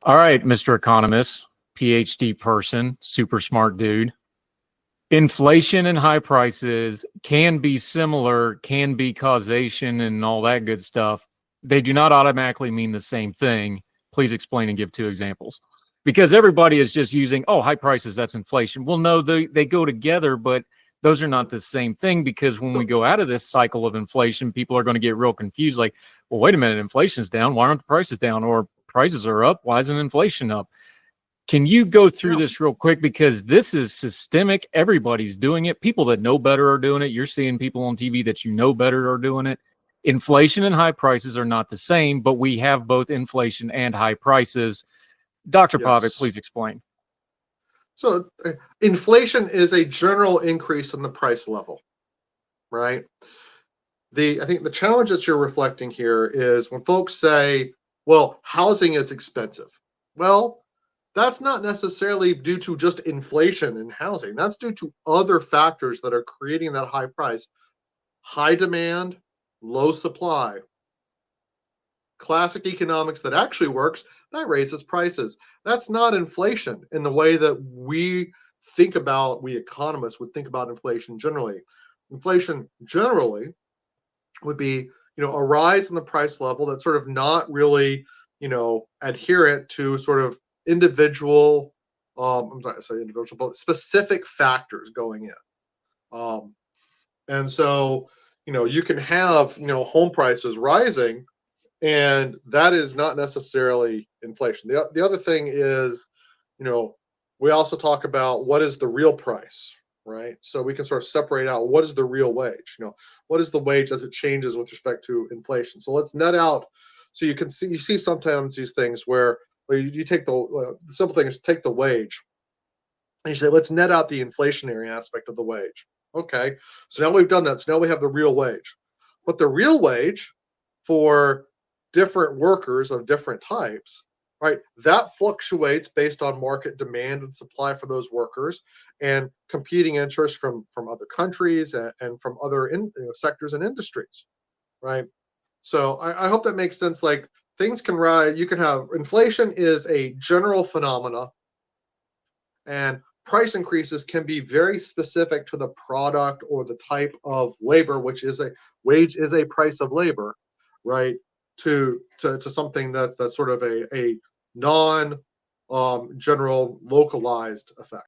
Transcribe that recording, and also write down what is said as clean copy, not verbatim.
All right, Mr. Economist, PhD person, super smart dude. Inflation and high prices can be similar, can be causation and all that good stuff. They do not automatically mean the same thing. Please explain and give 2 examples. Because everybody is just using, oh, high prices, that's inflation. Well, no, they go together, but those are not the same thing, because when we go out of this cycle of inflation, people are going to get real confused. Like, well, wait a minute, inflation's down. Why aren't the prices down? Or prices are up. Why isn't inflation up? Can you go through this real quick? Because this is systemic. Everybody's doing it. People that know better are doing it. You're seeing people on TV that you know better are doing it. Inflation and high prices are not the same, but we have both inflation and high prices. Dr. Pavic, please explain. So inflation is a general increase in the price level, right? I think the challenge that you're reflecting here is when folks say, well, housing is expensive. Well, that's not necessarily due to just inflation in housing. That's due to other factors that are creating that high price. High demand, low supply. Classic economics that actually works, that raises prices. That's not inflation in the way that we economists would think about inflation generally. Inflation generally would be, a rise in the price level that's sort of not really, adherent to sort of individual, I'm not saying individual, but specific factors going in. And so, you can have, home prices rising, and that is not necessarily inflation. The other thing is, we also talk about what is the real price, right? So we can sort of separate out what is the real wage. What is the wage as it changes with respect to inflation. So let's net out. So you see sometimes these things where you take the simple thing is take the wage, and you say let's net out the inflationary aspect of the wage. Okay, so now we've done that. So now we have the real wage, but the real wage for different workers of different types, right? That fluctuates based on market demand and supply for those workers and competing interests from other countries and from other sectors and industries, right? So I hope that makes sense. Like things can rise. You can have inflation is a general phenomena, and price increases can be very specific to the product or the type of labor, which is a wage is a price of labor, right? To something that's sort of a non general localized effect.